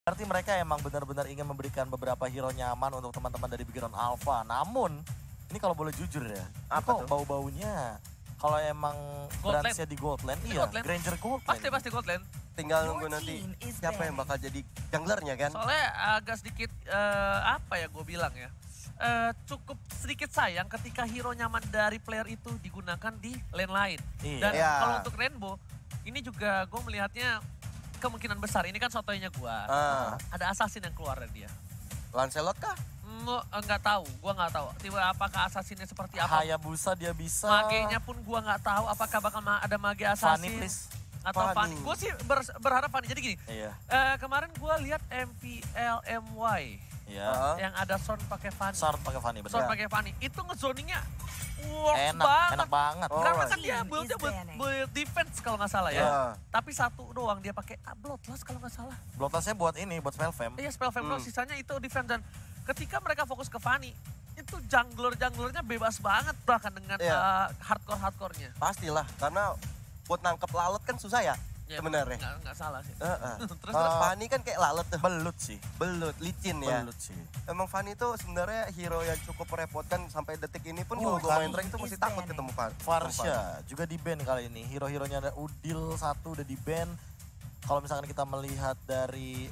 Berarti mereka emang benar-benar ingin memberikan beberapa hero nyaman untuk teman-teman dari Background Alpha. Namun, ini kalau boleh jujur ya, Apa kok tuh? bau-baunya kalau emang Goldland. branchnya di Goldland, Ini iya, Goldland. Granger Goldland. Pasti Goldland. Tinggal nunggu nanti siapa yang bakal jadi junglernya kan? Soalnya agak sedikit, apa ya gue bilang ya. Cukup sedikit sayang ketika hero nyaman dari player itu digunakan di lane lain. Iya. Dan Iya. kalau untuk Rainbow, ini juga gue melihatnya kemungkinan besar. Ini kan sotoynya gue. Ada assassin yang keluar dari dia. Lancelot kah? Nggak tahu, gue nggak taw. Tiba apakah assassinnya seperti apa? Hayabusa dia bisa. Magenya pun gue nggak tahu apakah bakal ada mage Fanny assassin. please. Atau Fanny. Fanny. Gue sih berharap Fanny. Jadi gini, Iya. kemarin gue lihat MPLMY Iya. yang ada Son pakai Fanny. Sar pakai Fanny Son benar. pakai Fanny. Itu ngezoningnya works Enak, banget. enak banget. Oh. Karena Alright. kan dia build-nya build defense kalau nggak salah ya. Iya. Tapi satu doang dia pakai Bloodlust kalau nggak salah. Blotasnya buat ini, buat spell fam. Iya spell fam doang, sisanya itu defense. Dan ketika mereka fokus ke Fanny, itu junglernya bebas banget bahkan dengan Iya. hardcore-hardcore-nya. Pastilah, karena buat nangkep lalat kan susah ya Ya, sebenarnya. nggak salah sih. Terus Fanny kan kayak lalat tuh. Belut sih. Belut, licin ya. Belut sih. Emang Fanny tuh sebenarnya hero yang cukup merepotkan sampai detik ini pun Oh, kalau gue kan. main rank itu masih takut ketemu Fanny. Farsha juga di ban kali ini. Hero-heronya ada Udil satu udah di ban. Kalau misalkan kita melihat dari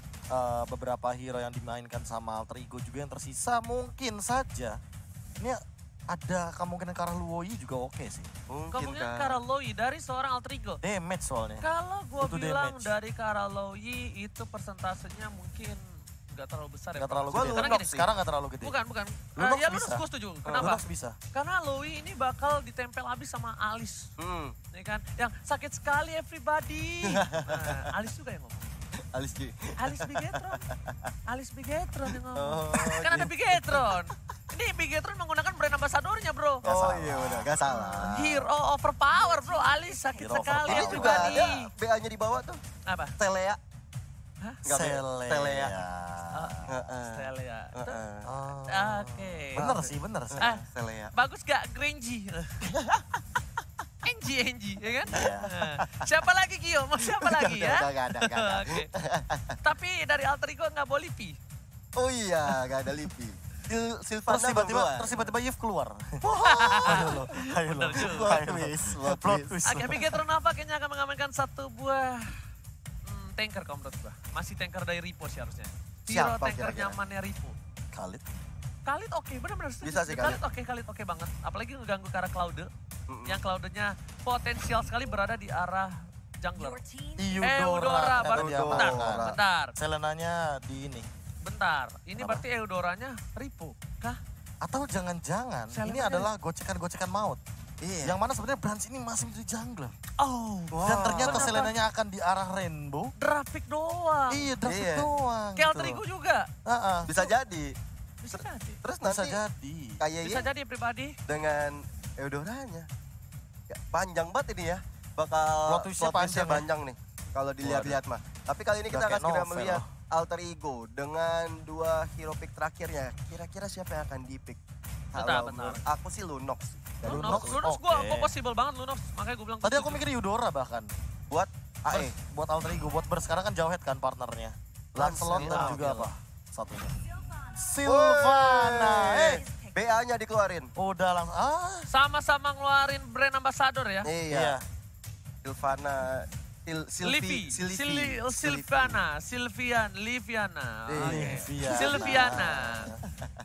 beberapa hero yang dimainkan sama Alter Ego juga yang tersisa, mungkin saja ini ada kemungkinan ke arah Luoyi juga oke sih. Mungkin Kemungkinan kan. Karaloi dari seorang alter ego. Damage soalnya. Kalau gue Butuh bilang damage. dari Karaloi itu persentasenya mungkin nggak terlalu besar ya. Gak terlalu Gua gede. Karena Lunox gini, sih. Sekarang gak terlalu gede. bukan. Lunox Ya bisa. Lunox gue setuju. Kenapa? Lunox bisa. Karena Loi ini bakal ditempel abis sama Alice. Ya kan? Yang sakit sekali everybody. Nah, Alice juga yang ngomong. Alis G. Alice Bigetron. Alice Bigetron yang ngomong. Oh, Kan ada Bigetron. Ini Bigetron menggunakan brand ambassadornya bro. Oh iya udah, gak salah. Hero overpower bro, Alice sakit Hero sekali. Ini overpower. juga ada everybody. BA-nya di bawah tuh. Apa? Telea. Hah? Nggak, Selea. Telea. Stelia. Itu Oh. oke. Bener sih, bener sih. Telea. Bagus gak Grangy? Enji, ya kan? Iya. Nah, siapa lagi Gio? Mau siapa lagi ya? Gak ada. Oke. Tapi dari alter ego nggak boleh pi. Oh iya, gak ada Lipi. Silvana Terus tiba-tiba Yves keluar. Ayo lo, ayo lo. Bener juga. Plot Ayo lo. twist, Plot twist. Oke, Bigetron apa kayaknya akan mengamankan satu buah tanker kalau menurut gua. Masih tanker dari Ripo sih harusnya. Hero Siapa tanker kira-kira? nyamannya Ripo. Khalid. Khalid oke, benar-benar setuju. Bisa sih Khalid. Khalid oke banget. Apalagi ngeganggu ke arah Claude. Yang Claude-nya potensial sekali berada di arah jungler. Eudora baru Eudora. bentar. Selenanya di ini. Bentar. Ini Apa? berarti Eudoranya Ripo kah? Atau jangan-jangan ini Selenanya- adalah gocekan-gocekan maut. Iya. Yang mana sebenarnya Branch ini masih menjadi jungler. Oh, Dan ternyata Kenapa? Selenanya akan di arah Rainbow. Drafik doang. Iya, David Iya. doang. Kayak gitu. alter ego juga. Heeh. Bisa jadi. Bisa jadi. Terus Bisa nanti jadi. Bisa kayaknya jadi pribadi. dengan Eudoranya. Ya, panjang banget ini ya. Bakal Plot twistnya panjang ya. panjang nih. Kalau dilihat-lihat mah. Tapi kali ini Udah kita akan kayak segera novel melihat loh. alter ego dengan dua hero pick terakhirnya. Kira-kira siapa yang akan di-pick? Bentar, Kalau bentar. menurut aku sih Lunox. Dan Lunox Lunox, gua oke. possible banget Lunox. Makanya gue bilang Tadi aku setuju. mikir Eudora bahkan. buat AE. Buat alter ego, buat Burst. Sekarang kan Jawhead kan partnernya. Lancelot dan Lancelot. juga apa? Satunya. Silvana. BA-nya dikeluarin. Udah langsung. Sama-sama ngeluarin brand ambassador ya. Iya. Silvana. Livi, Silvi. Liviana. Iya. Oke. Liviana. Silviana.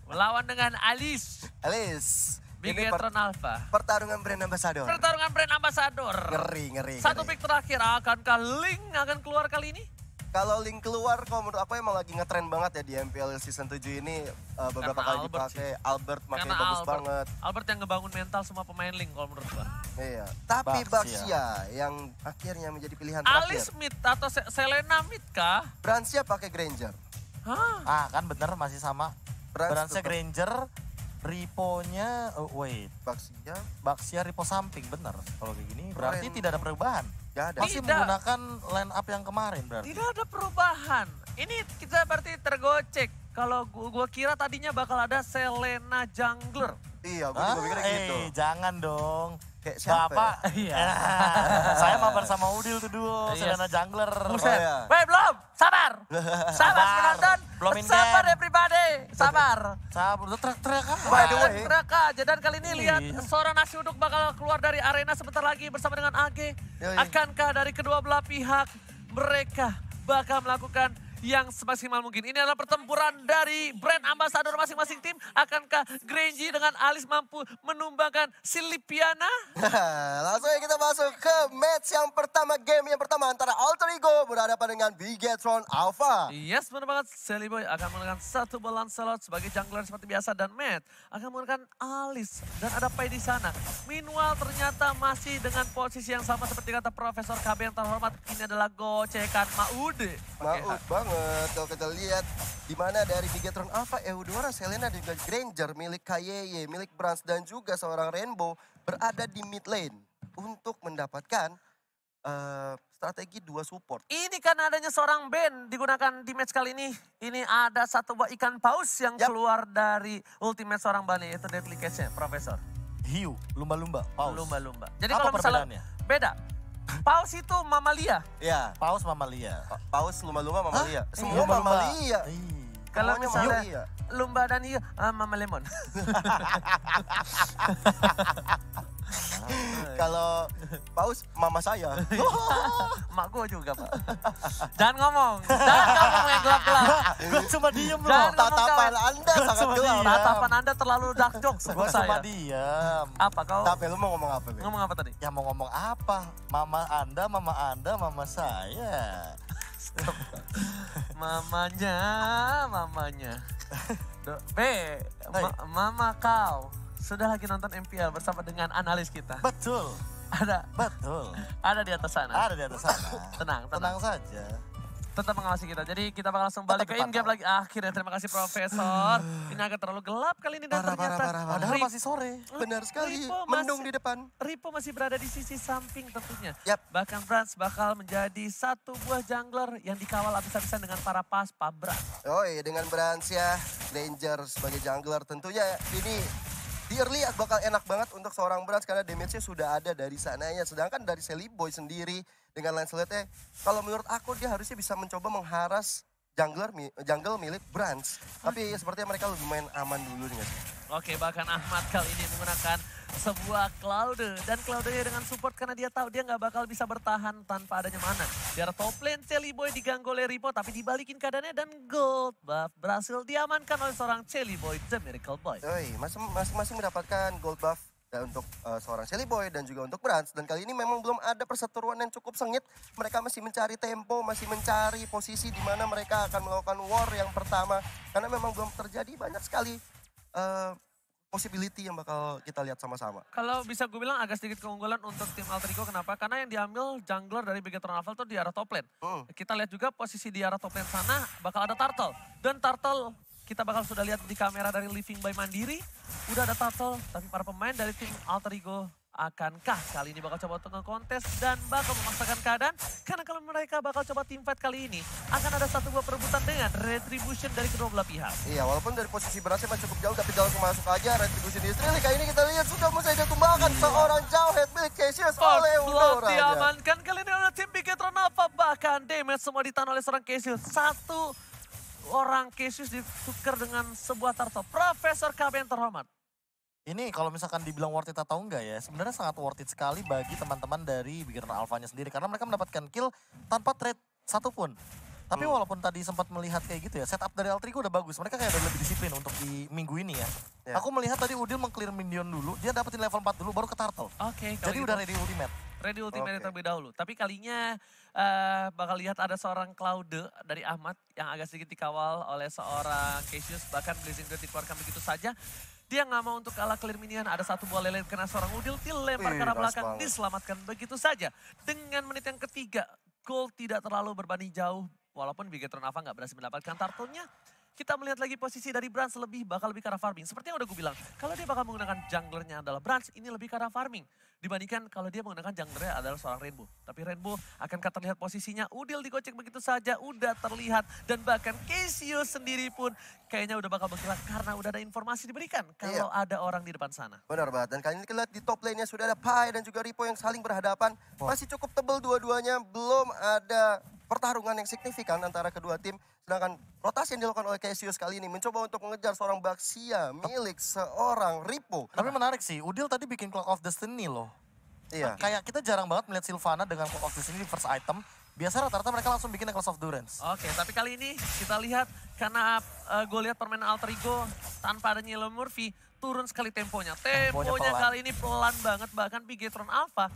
Melawan dengan Alice, Alice. Ini Bigetron Alpha. pertarungan brand ambassador. Pertarungan brand ambassador. Ngeri. Satu pick terakhir, akankah Link akan keluar kali ini? Kalau Link keluar, kalau menurut aku emang lagi ngetren banget ya di MPL season 7 ini. Beberapa Karena kali Albert dipakai. Albert makanya Karena bagus banget. Albert yang ngebangun mental semua pemain Link kalau menurut gua. Iya. Tapi Baxia. Baxia yang akhirnya menjadi pilihan Alice terakhir. mid atau Selena mid kah? Brancia pakai Granger. Hah? Kan bener masih sama. Branchnya Granger. Riponya, wait. Baxia Baxia Ripo samping, bener. Kalau kayak gini berarti Keren. tidak ada perubahan. gak ada. Masih Tidak. menggunakan line up yang kemarin berarti. Tidak ada perubahan. Ini kita berarti tergocek. Kalau gua kira tadinya bakal ada Selena Jungler. Iya, gue juga mikirnya gitu. Jangan dong. Kayak siapa Bapak, Iya. saya mabar sama Udil tuh duo, Yes. Selena Jungler. Buset. iya. Weh belum, sabar. Sabar penonton. Belum in Sabar game. everybody, sabar. Sabar, udah teriak-teriak kan? By the way. Teriak aja. Dan kali ini lihat Iya. seorang nasi uduk bakal keluar dari arena sebentar lagi bersama dengan AG. Yoi. Akankah dari kedua belah pihak mereka bakal melakukan yang semaksimal mungkin? Ini adalah pertempuran dari brand ambassador masing-masing tim. Akankah Grangy dengan Alis mampu menumbangkan si Lipiana? Langsung aja kita masuk ke match yang pertama, game yang pertama antara Alter Ego berhadapan dengan Bigetron Alpha. Yes, benar banget. Sally Boy akan menggunakan satu bola Lancelot sebagai jungler seperti biasa. Dan Matt akan menggunakan Alice. Dan ada Pai di sana. Meanwhile ternyata masih dengan posisi yang sama seperti kata Profesor KB yang terhormat. Ini adalah gocekan Maude. Maut banget kalau kita lihat di mana dari Bigetron Alpha, Eudora, Selena dan juga Granger milik KYY, milik Brans dan juga seorang Rainbow berada di mid lane untuk mendapatkan strategi dua support. Ini kan adanya seorang band digunakan di match kali ini. Ini ada satu buah ikan paus yang Yap. keluar dari ultimate seorang Bani. Itu Deadly Catch-nya, Profesor. Hiu, lumba-lumba, paus. Lumba-lumba. Jadi Apa kalau misalnya perbedaannya? beda. Paus itu mamalia. Ya, Paus mamalia. paus lumba-lumba mamalia. Hah? Semua Lumba-lumba. mamalia. Ih. Kalau Semuanya misalnya mamalia. lumba dan hiu, mama lemon. Kalau paus mama saya. Mak gue juga, Pak. Jangan ngomong yang gelap-gelap. Gue cuma diem loh. Jangan ngomong Tatapan kawan. Anda sangat Cuma gelap. diam. Tatapan Anda terlalu dark jokes Gue buat cuma saya. diem. Apa kau Tapi lu mau ngomong apa, Be? ngomong apa tadi? Ya mau ngomong apa? Mama Anda, mama saya. Mamanya. Mama kau sudah lagi nonton MPL bersama dengan analis kita. Betul, Ada betul. di atas sana. Ada di atas sana. Tenang. Tenang saja. Tetap mengawasi kita. Jadi kita bakal langsung balik ke Tetap in-game lagi. Akhirnya terima kasih Profesor. Ini agak terlalu gelap kali ini dan Parah, ternyata parah. Padahal masih sore. Benar sekali. Ripo Mendung masih- di depan. Ripo masih berada di sisi samping tentunya. Yap. Bahkan Brans bakal menjadi satu buah jungler yang dikawal habis-habisan dengan para Brans. Oh iya, dengan Brans ya, Danger sebagai jungler tentunya ini di early bakal enak banget untuk seorang Brans karena damage-nya sudah ada dari sananya. Sedangkan dari Sally Boy sendiri dengan Lancelot-nya, kalau menurut aku dia harusnya bisa mencoba mengharas jungle milik Brans. Tapi sepertinya mereka lebih main aman dulu nih guys. Oke, bahkan Ahmad kali ini menggunakan sebuah Cloud. Dan Cloud-nya dengan support karena dia tahu dia nggak bakal bisa bertahan tanpa adanya mana. Di arah top lane, Sally Boy diganggu oleh Ripo tapi dibalikin keadaannya dan gold buff berhasil diamankan oleh seorang Sally Boy, The Miracle Boy. Yoi, masing-masing mendapatkan gold buff untuk seorang Sally Boy dan juga untuk Brans. Dan kali ini memang belum ada perseteruan yang cukup sengit. Mereka masih mencari tempo, masih mencari posisi di mana mereka akan melakukan war yang pertama. Karena memang belum terjadi banyak sekali possibility yang bakal kita lihat sama-sama. Kalau bisa gue bilang agak sedikit keunggulan untuk tim Alter Ego. Kenapa? Karena yang diambil jungler dari Bigetron Alpha itu di arah top lane. Kita lihat juga posisi di arah top lane sana bakal ada Turtle. Dan Turtle kita bakal sudah lihat di kamera dari Living by Mandiri. Udah ada Turtle, tapi para pemain dari tim Alter Ego akankah kali ini bakal coba untuk nge-kontes dan bakal memaksakan keadaan? Karena kalau mereka bakal coba team fight kali ini, akan ada satu buah perebutan dengan retribution dari kedua belah pihak. Iya, walaupun dari posisi Bransnya masih cukup jauh, tapi langsung masuk aja retribution di Israel. Kali ini kita lihat sudah mulai ditumbangkan seorang Jawhead milik Cassius oleh Blood Eudora. diamankan kali ini oleh tim Bigetron Alpha. Bahkan damage semua ditahan oleh seorang Cassius. Satu orang Cassius ditukar dengan sebuah turtle. Profesor KB yang terhormat. Ini kalau misalkan dibilang worth it atau enggak ya, sebenarnya sangat worth it sekali bagi teman-teman dari Bigetron Alpha-nya sendiri. Karena mereka mendapatkan kill tanpa trade satupun. Tapi walaupun tadi sempat melihat kayak gitu ya, setup dari Alter Ego udah bagus. Mereka kayak udah lebih disiplin untuk di minggu ini ya. Ya. Aku melihat tadi Udil meng-clear minion dulu, dia dapetin level 4 dulu baru ke Turtle. Oke, Jadi udah ready ultimate. ready ultimate Oke. terlebih dahulu. Tapi kalinya bakal lihat ada seorang Claude dari Ahmad yang agak sedikit dikawal oleh seorang Cassius. Bahkan Blazing Grid dikeluarkan begitu saja. Dia nggak mau untuk kalah clear minion. Ada satu bola lele kena seorang Udil, dilempar ke arah Nice belakang, banget. diselamatkan begitu saja. Dengan menit yang ketiga, gold tidak terlalu berbanding jauh. Walaupun Bigetron Alpha nggak berhasil mendapatkan turtle-nya. kita melihat lagi posisi dari Brans bakal lebih ke arah farming. Seperti yang udah gue bilang, kalau dia bakal menggunakan junglernya adalah Brans, ini lebih ke arah farming. Dibandingkan kalau dia menggunakan junglernya adalah seorang Rainbow. Tapi Rainbow akankah terlihat posisinya, Udil digocek begitu saja, udah terlihat. Dan bahkan Cassius sendiri pun kayaknya udah bakal bergerak karena udah ada informasi diberikan kalau ada orang di depan sana. Benar banget, dan kali ini kita lihat di top lane-nya sudah ada Pai dan juga Ripo yang saling berhadapan. Masih cukup tebal dua-duanya, belum ada pertarungan yang signifikan antara kedua tim. Sedangkan rotasi yang dilakukan oleh Cassius kali ini mencoba untuk mengejar seorang Baxia milik seorang Ripo. Tapi menarik sih, Udil tadi bikin Clock of Destiny loh. Iya. Kayak kita jarang banget melihat Sylvana dengan Clock of Destiny di first item. Biasa rata-rata mereka langsung bikin Necklace of Durance. Oke, tapi kali ini kita lihat karena gue lihat permainan Alter Ego tanpa adanya Yellow Murphy, turun sekali temponya. Temponya kali ini pelan banget, bahkan Bigetron Alpha.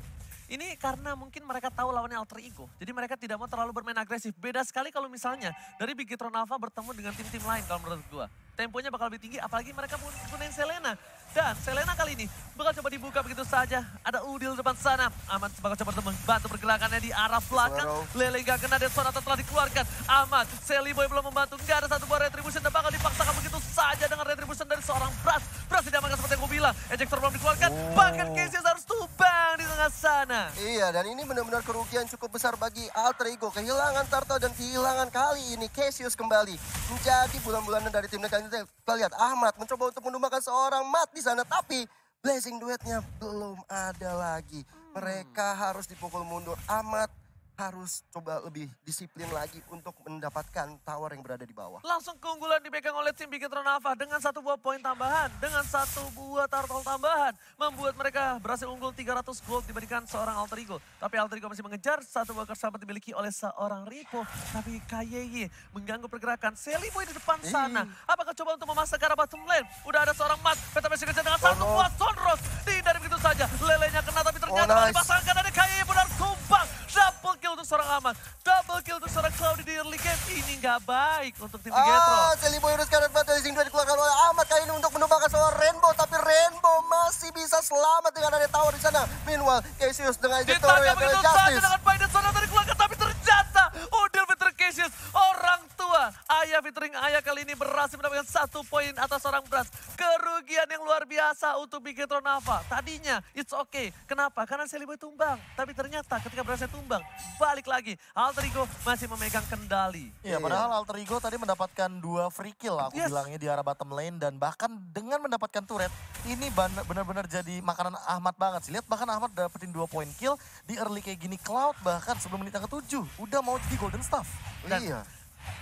Ini karena mungkin mereka tahu lawannya Alter Ego. Jadi mereka tidak mau terlalu bermain agresif. Beda sekali kalau misalnya dari Bigetron Alpha bertemu dengan tim-tim lain kalau menurut gue. Temponya bakal lebih tinggi, apalagi mereka gunain Selena. Dan Selena kali ini bakal coba dibuka begitu saja. Ada Udil depan sana. Ahmad bakal coba membantu pergerakannya di arah belakang. Lele gak kena, Dead Sonata telah dikeluarkan. Ahmad, Sally Boy belum membantu. Gak ada satu buah Retribution dan bakal dipaksakan begitu saja dengan Retribution dari seorang Bras. Bras tidak amankan seperti yang gue bilang. Ejector belum dikeluarkan. Bahkan Cassius harus tumbang di tengah sana. Iya, dan ini benar-benar kerugian cukup besar bagi Alter Ego. Kehilangan Turtle dan kehilangan kali ini Cassius kembali menjadi bulan-bulanan dari timnya. Kali ini kita lihat Ahmad mencoba untuk menumbangkan seorang Mat di sana, tapi blessing duetnya belum ada lagi. Mereka harus dipukul mundur. Ahmad harus coba lebih disiplin lagi untuk mendapatkan tower yang berada di bawah. Langsung keunggulan dipegang oleh tim Bigetron Alpha dengan satu buah poin tambahan, dengan satu buah turtle tambahan, membuat mereka berhasil unggul 300 gold dibandingkan seorang Alter Ego. Tapi Alter Ego masih mengejar satu buah kesahabat dimiliki oleh seorang Ripo. Tapi KYY mengganggu pergerakan Sally Boy di depan sana. Apakah coba untuk memaksa ke arah bottom lane? Udah ada seorang Mat, Peta masih kejar dengan satu buah Sonros. Dihindari begitu saja, lelenya kena tapi ternyata malah dipasangkan. Ada KYY pun harus tumbang. Double kill untuk seorang Ahmad, double kill untuk seorang Cloudy di early game. Ini nggak baik untuk tim Bigetron. Sally Boy harus kanan banget, blessing duet dikeluarkan oleh Ahmad kali ini untuk menumbangkan seorang Rainbow. Tapi Rainbow masih bisa selamat dengan ada tower di sana. Meanwhile, Cassius dengan ejector yang begitu saja dengan Biden Sonata dikeluarkan, tapi ternyata Udil Fitur Cassius, orang tua ayah featuring ayah kali ini berhasil mendapatkan 1 poin atas seorang Bras. Kerugian yang luar biasa untuk Bigetron Alpha. Tadinya it's okay. Kenapa? Karena Sally Boy tumbang. Tapi ternyata ketika Brasnya tumbang, balik lagi Alter Ego masih memegang kendali. Iya, padahal Alter Ego tadi mendapatkan 2 free kill aku bilangnya di arah bottom lane. Dan bahkan dengan mendapatkan turret, ini benar-benar jadi makanan Ahmad banget sih. Lihat bahkan Ahmad dapetin 2 poin kill di early kayak gini. Cloud bahkan sebelum menit yang ke-7 udah mau jadi golden staff. Iya.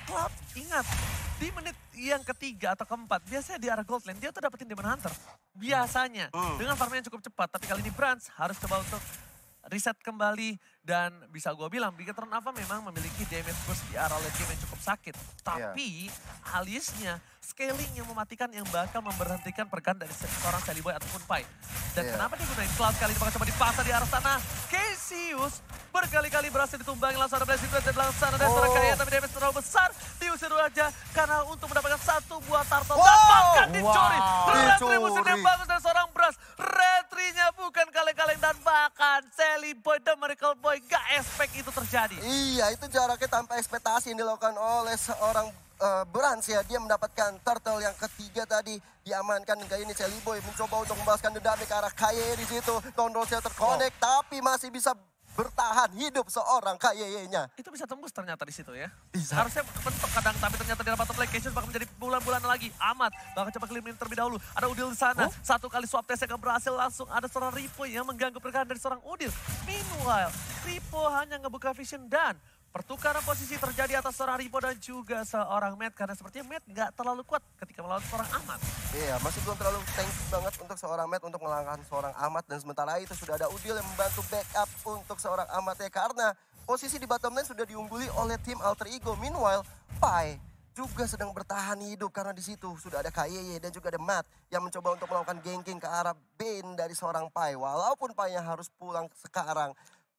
Cloud, ingat, di menit yang ketiga atau keempat, biasanya di arah gold lane, dia tuh dapetin Demon Hunter. Biasanya, dengan farmnya yang cukup cepat. Tapi kali ini Brans harus coba untuk reset kembali. Dan bisa gue bilang, Bigetron Alpha memang memiliki damage boost di arah late game yang cukup sakit. Tapi, alisnya, scaling yang mematikan yang bakal memberhentikan pergerakan dari seorang Sally Boy ataupun Pai. Dan kenapa dia gunain Cloud kali ini bakal coba dipaksa di arah sana. Cassius berkali-kali berhasil ditumbangi, langsung ada blessing dari belakang sana. Dan seorang kaya tapi damage terlalu besar. Diusir aja karena untuk mendapatkan 1 buah turtle. Dan bahkan dicuri. Retribution yang bagus dari seorang Bras. Retrinya bukan kaleng-kaleng dan bahkan Sally Boy dan Miracle Boy gak expect itu terjadi. Iya, itu jaraknya tanpa ekspektasi yang dilakukan oleh seorang Brans ya. Dia mendapatkan turtle yang ketiga tadi diamankan. Dan kali ini Sally Boy mencoba untuk membalaskan dendamnya ke arah KYY di situ. Tondrosnya terkonek tapi masih bisa bertahan hidup seorang KYY-nya. Itu bisa tembus ternyata di situ ya. Bisa. Harusnya kepentok kadang, tapi ternyata di bottom lane Cassius bakal menjadi bulan-bulan lagi. Ahmad bakal coba clearing terlebih dahulu. Ada Udil di sana. Satu kali swap test yang berhasil, langsung ada seorang Ripo yang mengganggu pergerakan dari seorang Udil. Meanwhile, Ripo hanya ngebuka vision dan pertukaran posisi terjadi atas seorang Ripo dan juga seorang Matt. Karena sepertinya Matt nggak terlalu kuat ketika melawan seorang Ahmad. Iya, masih belum terlalu tanky banget untuk seorang Matt untuk mengalahkan seorang Ahmad. Dan sementara itu sudah ada Udil yang membantu backup untuk seorang Ahmad ya. Karena posisi di bottom lane sudah diungguli oleh tim Alter Ego. Meanwhile, Pai juga sedang bertahan hidup karena di situ sudah ada KYY dan juga ada Matt yang mencoba untuk melakukan ganking ke arah Bane dari seorang Pai. Walaupun Pai-nya harus pulang sekarang.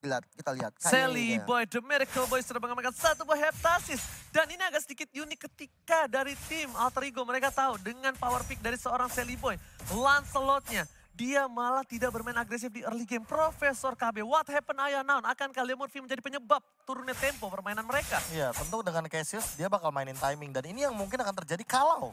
Kita lihat. Sally Boy, The Miracle Boy sudah mengamankan 1 buah heptasis. Dan ini agak sedikit unik ketika dari tim Alter Ego mereka tahu dengan power pick dari seorang Sally Boy. Lancelot-nya dia malah tidak bermain agresif di early game. Profesor KB, what happened ayah naon? Akankah Lemurphy menjadi penyebab turunnya tempo permainan mereka? Iya, tentu dengan Cassius dia bakal mainin timing. Dan ini yang mungkin akan terjadi kalau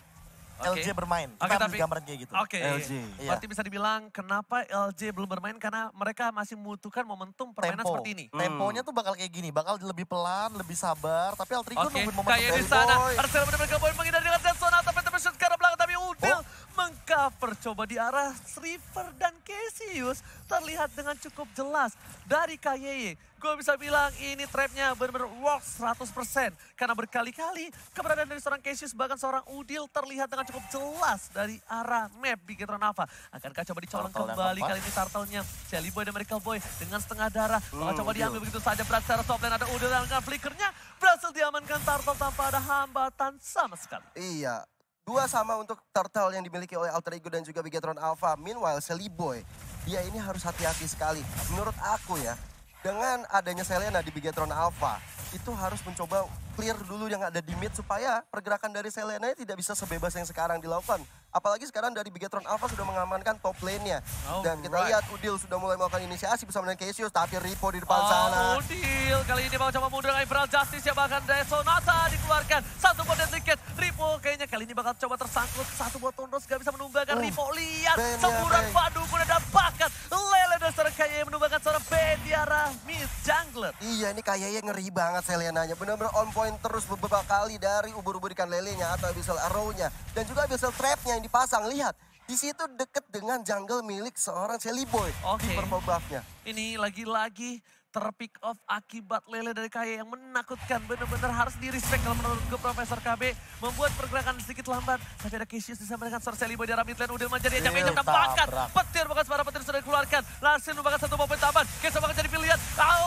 LJ bermain. Kita ambil gambaran kayak gitu. Oke, LJ. berarti bisa dibilang kenapa LJ belum bermain karena mereka masih membutuhkan momentum permainan seperti ini. Temponya tuh bakal kayak gini, bakal lebih pelan, lebih sabar. Tapi Altrigo nungguin momentum kayak di dari sana. Boy. Arsenal benar-benar Boy menghindari dengan Zona tapi terpesut ke arah belakang. Tapi Udil mengcover coba di arah River dan Cassius. Terlihat dengan cukup jelas dari KYY. Gue bisa bilang ini trapnya benar-benar works 100%. Karena berkali-kali keberadaan dari seorang Cassius bahkan seorang Udil terlihat dengan cukup jelas dari arah map Bigetron Alpha. Akankah coba dicolong kembali kali ini turtle-nya. Shelly Boy dan Miracle Boy dengan setengah darah. Bakal coba diambil begitu saja berat secara top lane. Ada Udil dengan flickernya. Berhasil diamankan turtle tanpa ada hambatan sama sekali. Iya. 2 sama untuk turtle yang dimiliki oleh Alter Ego dan juga Bigetron Alpha. Meanwhile, Shelly Boy, dia ini harus hati-hati sekali. Menurut aku ya, dengan adanya Selena di Bigetron Alpha, itu harus mencoba clear dulu yang ada di mid supaya pergerakan dari Selena tidak bisa sebebas yang sekarang dilakukan. Apalagi sekarang dari Bigetron Alpha sudah mengamankan top lane-nya. Dan kita lihat Udil sudah mulai melakukan inisiasi bersama dengan Cassius, tapi Ripo di depan sana. Udil kali ini mau coba mundur dengan Imperial Justice ya, bahkan dari Sonata dikeluarkan. Satu buat tiket, Ripo kayaknya kali ini bakal coba tersangkut. Satu buat Tondos gak bisa menumbangkan. Ripo lihat semburan padu pun ada bakat. Lele dan seorang Kaye menumbangkan seorang Ben di arah mid jungler. Iya, ini kayaknya ngeri banget Selenanya. Benar-benar on point terus beberapa kali dari ubur-ubur ikan lelenya atau abyssal arrow-nya. Dan juga abyssal trap-nya yang dipasang. Lihat, di situ deket dengan jungle milik seorang Shelly Boy di purple buff-nya. Ini lagi-lagi terpick off akibat Lele dari Kaya yang menakutkan. Benar-benar harus di-respect kalau menurut gue Profesor KB. Membuat pergerakan sedikit lambat. Tapi ada Cassius disama dengan seorang Shelly Boy di arah mid lane. Udah menjadi ajak-ajak bakat. Petir bahkan suara petir sudah dikeluarkan. Langsung bahkan satu poin tambahan. Cassius bahkan jadi pilihan.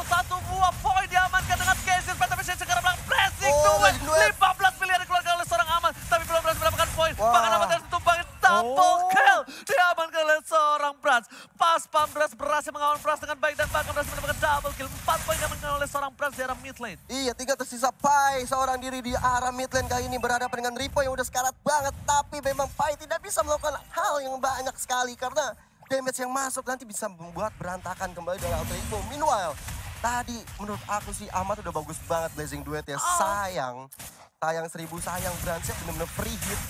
Satu buah poin diamankan dengan Cassius. Tapi sekarang belakang pressing. 15 pilihan dikeluarkan oleh seorang Aman. Tapi belum berhasil mendapatkan poin. Bahkan Aman harus tumbangin double kill. Diamankan oleh seorang Brans. Pas Pambras berhasil mengawal Brans dengan baik dan bahkan berhasil mendapatkan double kill. 4 poin diamankan oleh seorang Brans di arah mid lane. Iya, tinggal tersisa Pai. Seorang diri di arah mid lane kali ini berhadapan dengan Ripo yang udah sekarat banget. Tapi memang Pai tidak bisa melakukan hal yang banyak sekali. Karena damage yang masuk nanti bisa membuat berantakan kembali dari Alter Ego. Meanwhile, tadi menurut aku sih Ahmad udah bagus banget Blazing Duet ya. Sayang 1000 sayang Bransnya bener-bener free hit.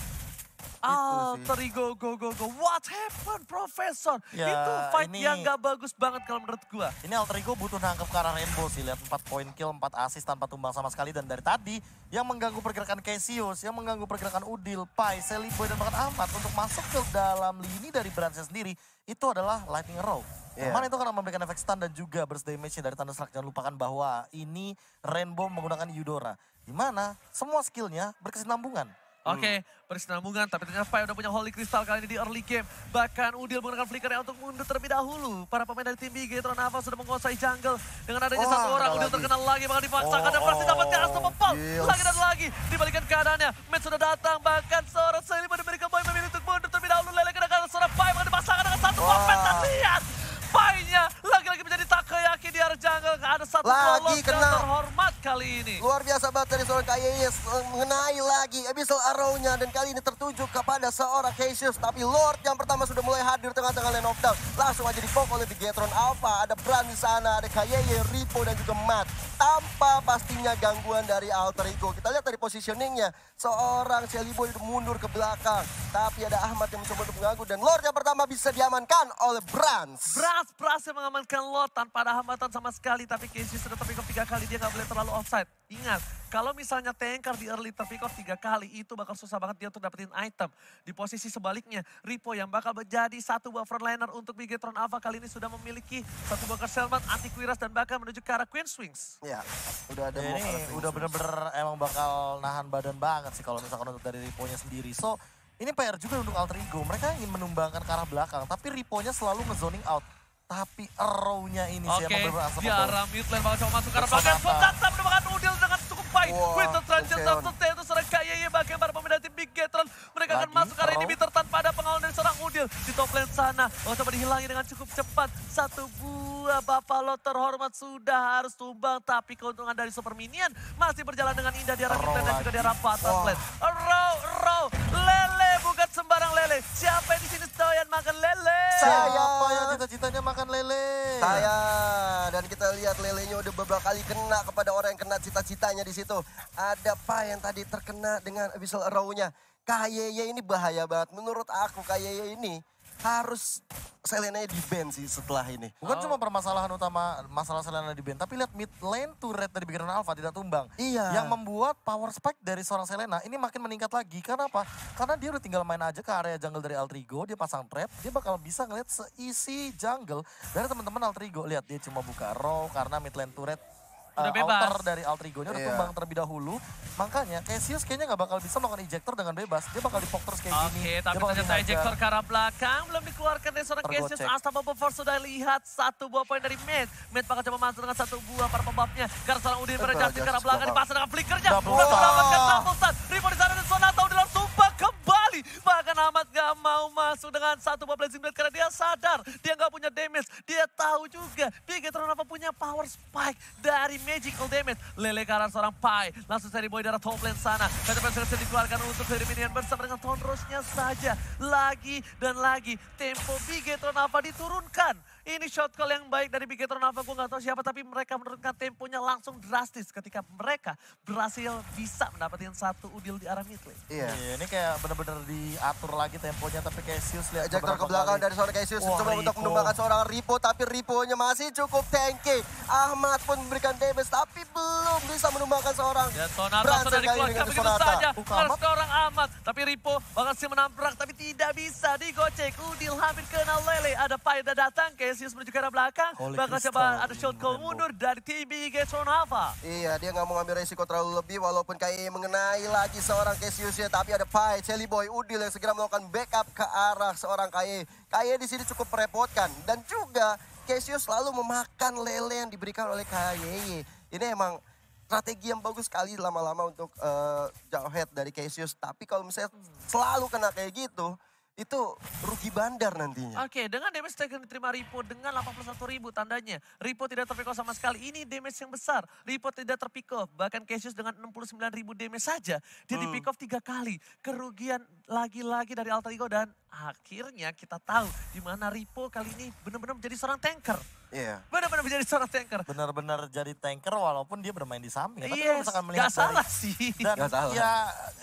Alter Ego, go. What happened, Profesor? Ya, itu fight ini, yang gak bagus banget kalau menurut gua. Ini Alter Ego butuh nangkep ke arah Rainbow sih. Lihat 4 poin kill, 4 assist tanpa tumbang sama sekali. Dan dari tadi yang mengganggu pergerakan Cassius, yang mengganggu pergerakan Udil, Pai, Shelly Boy, dan bahkan Ahmad untuk masuk ke dalam lini dari Bransnya sendiri. Itu adalah Lightning Arrow. Mana itu karena memberikan efek stun dan juga burst damage dari Thunderstruck. Jangan lupakan bahwa ini Rainbow menggunakan Eudora. Dimana semua skillnya berkesinambungan. Oke, berkesinambungan, tapi ternyata Pai udah punya Holy Crystal kali ini di early game. Bahkan Udil menggunakan flickernya untuk mundur terlebih dahulu. Para pemain dari tim Bigetron Alpha sudah menguasai jungle. Dengan adanya satu orang, Udil terkenal lagi, bahkan dipaksakan dan pasti dapatkan Astro Pempal. Lagi dan lagi, dibalikan keadaannya. Match sudah datang, bahkan seorang Shelly Boy Miracle Boy memilih untuk mundur terlebih dahulu. Lele kedatangan seorang Pai, bahkan dipasangkan dengan satu weapon. Dan lihat, Pai-nya lagi-lagi menjadi Takoyaki di arah jungle. Ada satu lagi yang terhormat kali ini. Luar biasa banget dari seorang KYS mengenai lagi abyssal arrow-nya dan kali ini tertuju kepada seorang Cassius. Tapi Lord yang pertama sudah mulai hadir tengah-tengah lane of down. Langsung aja dipok oleh Bigetron Alpha. Ada Bran di sana, ada KYY, Ripo dan juga Matt. Tanpa pastinya gangguan dari Alter Ego. Kita lihat dari positioningnya. Seorang Shelly Boy mundur ke belakang. Tapi ada Ahmad yang mencoba untuk mengganggu. Dan Lord yang pertama bisa diamankan oleh Brans. Brans berhasil mengamankan Lord tanpa ada hambatan sama sekali. Tapi Cassius sudah terpick off 3 kali. Dia gak boleh terlalu offside. Ingat, kalau misalnya tanker di early terpick off 3 kali. Itu bakal susah banget dia untuk dapetin item. Di posisi sebaliknya, Ripo yang bakal menjadi satu buah frontliner untuk Bigetron Alpha. Kali ini sudah memiliki satu buah Selmat, anti-Quiras dan bahkan menuju ke arah Queen Swings. Ya, udah ada ini udah bener-bener emang bakal nahan badan banget sih kalau misalkan untuk dari Ripo-nya sendiri. So, ini PR juga untuk Alter Ego. Mereka ingin menumbangkan ke arah belakang, tapi Ripo-nya selalu nge-zoning out. Tapi arrow-nya ini sih emang bener-bener asal di arah mid lane bakal coba masuk ke arah belakang. Sonata menemukan Udil dengan cukup baik. Winter Transit self-sustain itu seorang KYY bagian para pemain dari tim Bigetron. Mereka akan masuk ke arah inhibitor tanpa ada pengawalan dari seorang Udil. Di top lane sana, coba dihilangi dengan cukup cepat. Satu buah Buffalo terhormat sudah harus tumbang. Tapi keuntungan dari Super Minion masih berjalan dengan indah di arah mid lane dan juga di arah bottom lane. Row, Lele bukan sembarang Lele. Siapa yang di sini doyan makan Lele? Saya. Apa yang cita-citanya makan lele? Saya. Dan kita lihat lelenya udah beberapa kali kena kepada orang yang kena cita-citanya di situ. Ada Pai yang tadi terkena dengan Abyssal Arrow-nya. KYY ini bahaya banget. Menurut aku KYY ini harus Selena di ban sih setelah ini. Bukan cuma permasalahan utama masalah Selena di ban, tapi lihat mid lane turret dari Big Run Alpha tidak tumbang. Iya. Yang membuat power spike dari seorang Selena ini makin meningkat lagi. Karena apa? Karena dia udah tinggal main aja ke area jungle dari Altrigo, dia pasang trap, dia bakal bisa ngeliat seisi jungle dari teman-teman Altrigo. Lihat dia cuma buka row karena mid lane turret Udah bebas. outer dari Altrigo-nya udah Iya. tumbang terlebih dahulu. Makanya Cassius kayaknya nggak bakal bisa melakukan ejector dengan bebas. Dia bakal dipok terus kayak gini. Oke, Dia tapi bakal ternyata dihajar. ejector ke arah belakang belum dikeluarkan dari seorang Cassius. Tergocek. Asta Bubble sudah lihat satu buah poin dari Mid. Mid bakal coba masuk dengan satu buah para pembabnya. Karena seorang Udin berjati ke arah belakang dipasang dengan flickernya. Double Berhasil stun. mendapatkan double stun. Ripo di sana dan Sonata udah langsung tumbang kembali. Bahkan Ahmad gak mau masuk dengan satu buah Blazing Blade karena dia sadar dia gak punya damage. Dia tahu juga Bigetron apa punya power spike dari magical damage. Lele ke arah seorang Pai. Langsung Seri Boy darah top lane sana. Kaca berhasil dikeluarkan untuk dari minion bersama dengan Tone Rose-nya saja. Lagi dan lagi tempo Bigetron apa diturunkan. Ini shot call yang baik dari Bigetron Alpha, gue gak tahu siapa, tapi mereka menurunkan temponya langsung drastis ketika mereka berhasil bisa mendapatkan satu udil di arah mid lane. Iya. Iya, ini kayak bener-bener diatur lagi temponya, tapi Cassius lihat Ejector ke beberapa belakang kali. dari seorang Cassius Wah, coba untuk Ripo. menumbangkan seorang Ripo, tapi Ripo-nya masih cukup tanky. Ahmad pun memberikan damage tapi belum bisa menumbangkan seorang Dan Sonata Branson sudah kali ini dikeluarkan dengan begitu Sonata. saja. Buka Harus Ahmad. seorang Ahmad. Tapi Ripo bakal sih menabrak tapi tidak bisa digocek. Udil hampir kena Lele. Ada Pai udah datang. Cassius menuju ke arah belakang. Holy Bakal Crystal. coba ada shot call Rainbow. mundur dari tim Bigetron Alpha. Iya, dia nggak mau ngambil resiko terlalu lebih walaupun kayak mengenai lagi seorang Cassius ya, tapi ada Pai, Shelly Boy, Udil yang segera melakukan backup ke arah seorang Kaye. Kaye di sini cukup merepotkan dan juga Cassius selalu memakan lele yang diberikan oleh Kaye. Ini emang strategi yang bagus sekali lama-lama untuk jauh head dari Cassius, tapi kalau misalnya selalu kena kayak gitu, itu rugi bandar nantinya. Oke, dengan damage yang diterima Ripo dengan 81.000 tandanya. Ripo tidak terpick off sama sekali. Ini damage yang besar. Ripo tidak terpick off. Bahkan Cassius dengan 69.000 damage saja. Dia di pick off 3 kali. Kerugian lagi-lagi dari Alter Ego. Dan akhirnya kita tahu di mana Ripo kali ini benar-benar menjadi seorang tanker. Iya. Benar-benar menjadi seorang tanker. Benar-benar jadi tanker walaupun dia bermain di samping. Tapi kalau Yes, misalkan melihat gak salah sih. dan Nggak salah.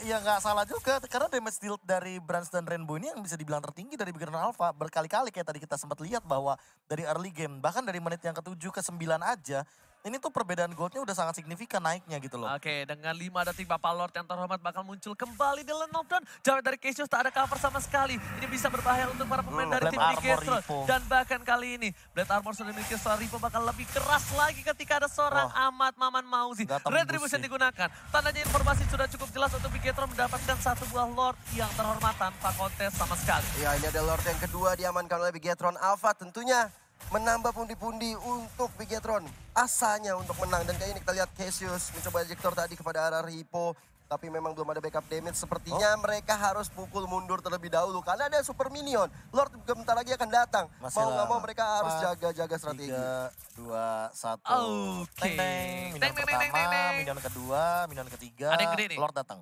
ya nggak salah juga karena damage deal dari Brands dan Rainbow ini yang bisa dibilang tertinggi dari Big Run Alpha berkali-kali kayak tadi kita sempat lihat bahwa dari early game bahkan dari menit yang ke-7 ke-9 aja ini tuh perbedaan goldnya udah sangat signifikan naiknya gitu loh. Oke, dengan 5 detik Bapak Lord yang terhormat bakal muncul kembali di lane of down. Jauh dari Cassius tak ada cover sama sekali. Ini bisa berbahaya untuk para pemain dari Blade tim Armor Bigetron. Ripo. Dan bahkan kali ini, Blade Armor sudah memiliki seorang Ripo bakal lebih keras lagi ketika ada seorang Ahmad Maman Mauzi. Nggak tembus Retribution sih. digunakan. Tandanya informasi sudah cukup jelas untuk Bigetron mendapatkan satu buah Lord yang terhormat tanpa kontes sama sekali. Ya, ini ada Lord yang kedua diamankan oleh Bigetron Alpha, tentunya menambah pundi-pundi untuk Bigetron. Asanya untuk menang dan kayak ini kita lihat Cassius mencoba ejector tadi kepada arah Ripo. Tapi memang belum ada backup damage. Sepertinya mereka harus pukul mundur terlebih dahulu. Karena ada super minion. Lord bentar lagi akan datang. Masih Mau nggak mau lama. mereka harus jaga-jaga strategi. 3, 2, 1. Oke. Minion Teng, teng, teng, teng, pertama, teng. minion kedua, minion ketiga. Ada yang gede nih. Lord datang.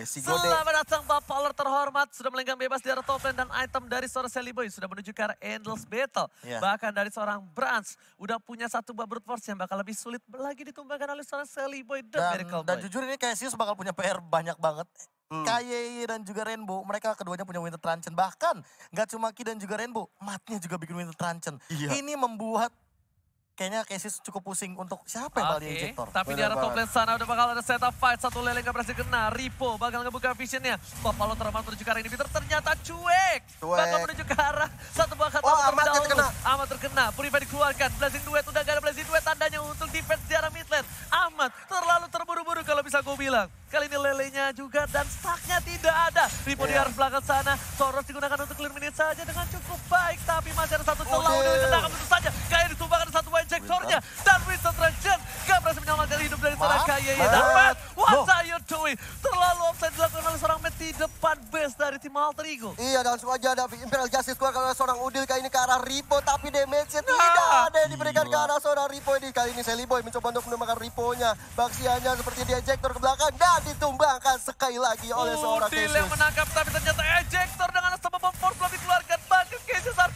Si Gode. Selamat datang Bapak Lord terhormat. Sudah melenggang bebas di arah top lane dan item dari seorang Shelly Boy sudah menuju ke arah Endless Battle. Iya. Bahkan dari seorang Brands udah punya satu buah brute force yang bakal lebih sulit lagi ditumbangkan oleh seorang Shelly Boy The Miracle Dan Boy. jujur ini Cassius bakal punya PR banyak banget. KYY dan juga Rainbow, mereka keduanya punya Winter Truncheon. Bahkan nggak cuma Ki dan juga Rainbow, matnya juga bikin Winter Truncheon. Iya. Ini membuat kayaknya Cassius cukup pusing untuk siapa yang bakal di-ejector. Tapi di Bener arah top banget. lane sana udah bakal ada setup fight. Satu lele gak berhasil kena. Ripo bakal ngebuka visionnya. Bapak Lord terhormat menuju ke arah inhibitor ternyata cuek. Cuek. Bakal menuju ke arah satu buah kata. Oh, Ahmad yang terkena. Ahmad terkena. Purify dikeluarkan. Blazing Duet udah gak ada Blazing Duet. Tandanya untuk defense di arah mid lane. Ahmad terlalu terburu-buru kalau bisa gue bilang. Kali ini lelenya juga dan stucknya tidak ada. Ripo di Iya. arah belakang sana. Soros digunakan untuk clear minute saja dengan cukup baik. Tapi masih ada satu celah. Udil. Udah dikenakan tentu saja. Kayak ditumbangkan satu buah injektornya. Dan Winston Traction gak berhasil menyelamatkan hidup dari seorang KYY. Dan Matt, what are you doing? Terlalu offside dilakukan oleh seorang Matt di depan base dari tim Alter Ego. Iya, langsung aja ada Imperial Justice keluar oleh seorang Udil kali ini ke arah Ripo. Tapi damage-nya tidak ada yang diberikan ke arah seorang Ripo ini. Kali ini Shelly Boy mencoba untuk menemukan Ripo-nya. Baksianya seperti di ejector ke belakang dan ditumbangkan sekali lagi oleh seorang Udil yang Cassius. menangkap tapi ternyata ejector dengan Unstoppable Force belum dikeluarkan. Bahkan Cassius harus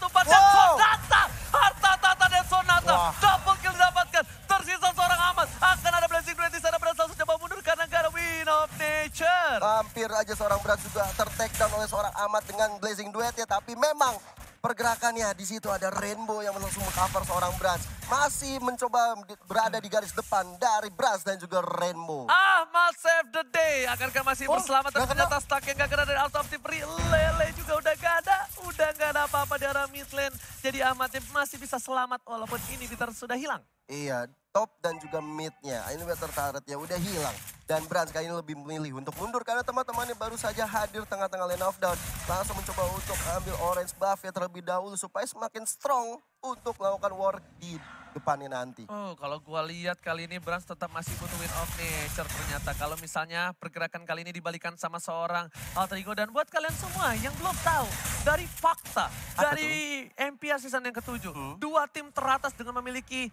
hampir aja seorang Brans juga ter-take down oleh seorang Ahmad dengan Blazing Duet ya. Tapi memang pergerakannya di situ ada Rainbow yang langsung meng-cover seorang Brans. Masih mencoba berada di garis depan dari Brans dan juga Rainbow. Ahmad save the day. Akankah masih berselamat dan nggak kena. ternyata stuck yang gak kena dari Out of the Free. Lele juga udah gak ada. Udah gak ada apa-apa di arah mid lane. Jadi Ahmad masih bisa selamat walaupun inhibitor sudah hilang. Iya, top dan juga midnya. Ini turretnya udah hilang. Dan Brans kali ini lebih memilih untuk mundur karena teman-temannya baru saja hadir tengah-tengah lane of down. Langsung mencoba untuk ambil orange buff ya terlebih dahulu supaya semakin strong untuk melakukan war di depannya nanti. Oh, kalau gua lihat kali ini Brans tetap masih butuh win of nature ternyata. Kalau misalnya pergerakan kali ini dibalikan sama seorang Alter Ego. Dan buat kalian semua yang belum tahu, dari fakta, dari MPR season yang ke-7, dua tim teratas dengan memiliki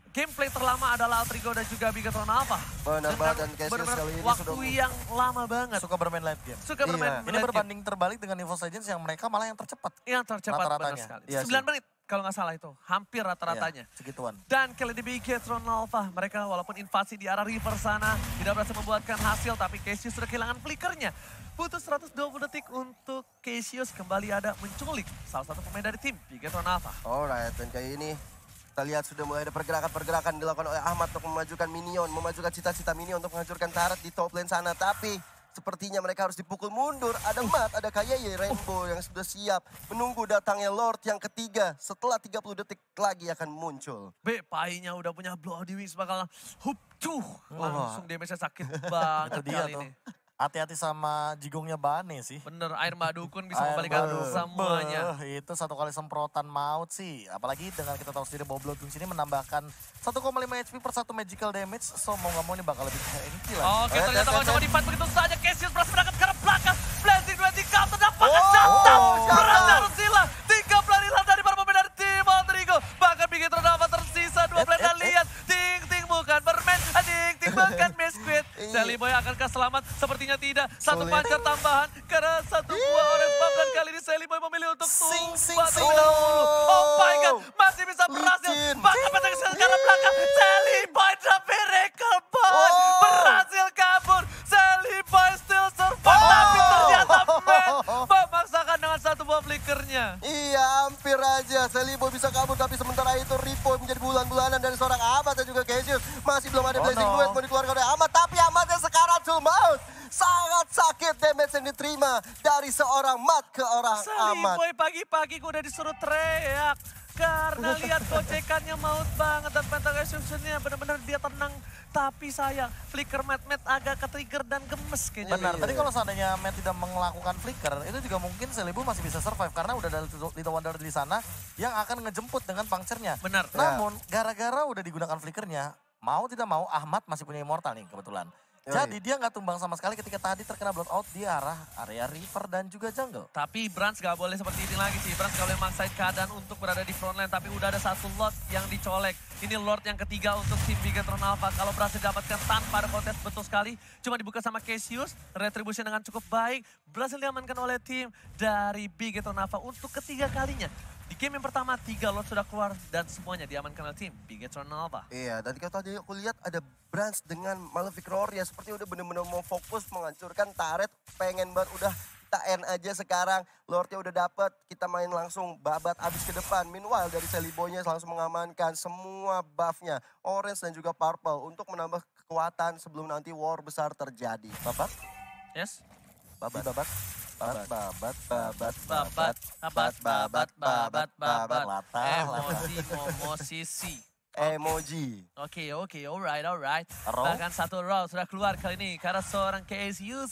gameplay terlama adalah Alter Ego dan juga Bigatron Alpha. Benar banget, dan Cassius benar-benar kali ini waktu sudah yang lama banget. Suka bermain late game. Suka bermain Iya. Ini berbanding terbalik dengan EVOS Legends yang mereka malah yang tercepat. yang tercepat benar rata-ratanya. sekali. Iya 9 sih. menit kalau nggak salah itu, hampir rata-ratanya. Iya, segituan. Dan kali ini Bigatron Alpha, mereka walaupun invasi di arah river sana, tidak berhasil membuatkan hasil, tapi Cassius sudah kehilangan flickernya. Butuh 120 detik untuk Cassius kembali ada menculik salah satu pemain dari tim Bigatron Alpha. Alright, dan kali ini kita lihat sudah mulai ada pergerakan-pergerakan dilakukan oleh Ahmad untuk memajukan minion, memajukan cita-cita minion untuk menghancurkan turret di top lane sana. Tapi sepertinya mereka harus dipukul mundur. Ada Matt, ada Kayeye, Rainbow yang sudah siap menunggu datangnya Lord yang ketiga. Setelah 30 detik lagi akan muncul. Painya udah punya blow di wings bakal langsung damage-nya sakit banget Itu dia kali tuh. ini. Hati-hati sama jigongnya Bane sih. Bener, air mbak dukun bisa Air membalikan baru. semuanya. Itu satu kali semprotan maut sih. Apalagi dengan kita tahu sendiri bahwa Blood Wings ini menambahkan 1,5 HP per 1 magical damage. So mau gak mau ini bakal lebih kayak ini lah. Oke, ternyata mau coba di-fight begitu saja. Cassius berhasil berangkat ke arah belakang. Blazing 20 counter dapat Oh, shutdown. shutdown. Berhasil harus hilang. 3 plan hilang dari para pemain dari tim Alter Ego. Bahkan Bigatron Alpha tersisa 2 plan dan lihat. Ting-ting bukan bermain. Ting-ting bukan misquit. Sally Boy akankah selamat? Sepertinya tidak. Satu Sulit. pancar tambahan karena satu buah orange buff. Dan kali ini Sally Boy memilih untuk Sing, sing, tumbang sing. terlebih dahulu. Oh my god, masih bisa berhasil. Licin. Bahkan petang ke arah belakang. Sally Boy the miracle boy. Oh. Berhasil kabur. Sally Boy still survive. Tapi ternyata man memaksakan dengan satu buah flickernya. Iya, hampir aja. Selibo bisa kabur, tapi sementara itu Ripo menjadi bulan-bulanan dari seorang Ahmad dan juga Cassius. Masih belum ada Oh, Blazing no. Duet mau dikeluarkan oleh Ahmad, tapi Ahmadnya sekarang full mount. Sangat sakit damage yang diterima dari seorang Mat ke orang Sally Ahmad. Boy pagi-pagi gue udah disuruh teriak. Karena lihat gocekannya maut banget dan Pentagon Execution-nya benar-benar dia tenang. Tapi sayang, flicker Matt agak ke-trigger dan gemes kayaknya. Benar, Iya. tadi kalau seandainya Matt tidak melakukan flicker, itu juga mungkin Selibu masih bisa survive. Karena udah ada Little Wonder di sana yang akan ngejemput dengan puncture-nya. Benar. Namun, gara-gara udah digunakan flickernya, mau tidak mau Ahmad masih punya immortal nih kebetulan. Jadi dia nggak tumbang sama sekali ketika tadi terkena blood out di arah area river dan juga jungle. Tapi Brans gak boleh seperti ini lagi sih. Brans gak boleh maksain keadaan untuk berada di front line. Tapi udah ada satu Lord yang dicolek. Ini Lord yang ketiga untuk tim Bigatron Alpha. Kalau berhasil dapatkan tanpa ada kontes betul sekali. Cuma dibuka sama Cassius. Retribution dengan cukup baik. Berhasil diamankan oleh tim dari Bigatron Alpha untuk ketiga kalinya. Di game yang pertama 3 Lord sudah keluar dan semuanya diamankan oleh tim Bigatron Alpha. Iya, tadi kalau tadi aku lihat ada Brans dengan Malefic Roar ya. Seperti udah bener-bener mau fokus menghancurkan turret. Pengen banget udah kita end aja sekarang. Lordnya udah dapet, kita main langsung babat abis ke depan. Meanwhile dari Sally Boy-nya langsung mengamankan semua buff-nya. Orange dan juga purple untuk menambah kekuatan sebelum nanti war besar terjadi. Babat, Yes? babat, babat, babat, babat, babat, Babat. Latah, Emosi, sisi. Emoji. Oke, alright. Roll. Bahkan satu roll sudah keluar kali ini karena seorang Cassius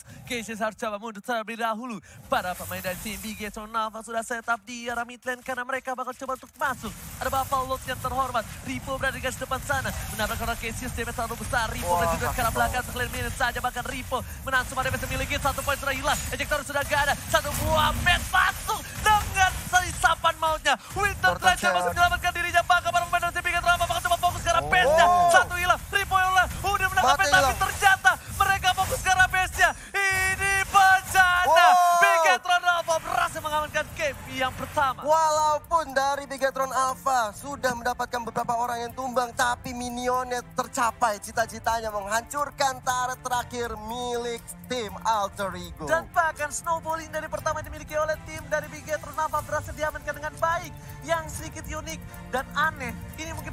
harus coba mundur terlebih dahulu. Para pemain dari tim Bigatron Alpha sudah setup di arah mid lane karena mereka bakal coba untuk masuk. Ada Buffalo Lords yang terhormat. Ripo berada di garis depan sana. Menabrak orang Cassius, damage terlalu besar. Ripo Wah, berada ke arah sakit belakang sekalian minute saja. Bahkan Ripo menahan semua damage yang miliki. 1 poin sudah hilang. Ejector sudah gak ada. Satu buah match masuk dengan isapan mautnya. Winter Clash yang masih menyelamatkan dirinya. Bahkan para pemain dari tim Bigatron Alpha bakal coba fokus ke arah base-nya. Satu hilang. Ripo yang hilang. Udah menangkap Mati tapi hilang. ternyata mereka fokus ke arah base-nya. Ini bencana. Wow. Bigatron Alpha berhasil mengamankan game yang pertama. Walaupun dari Bigetron Alpha sudah mendapatkan beberapa orang yang tumbang, tapi minionnya tercapai cita-citanya menghancurkan turret terakhir milik tim Alter Ego. Dan bahkan snowballing dari pertama dimiliki oleh tim dari Bigetron Alpha berhasil diamankan dengan baik. Yang sedikit unik dan aneh, ini mungkin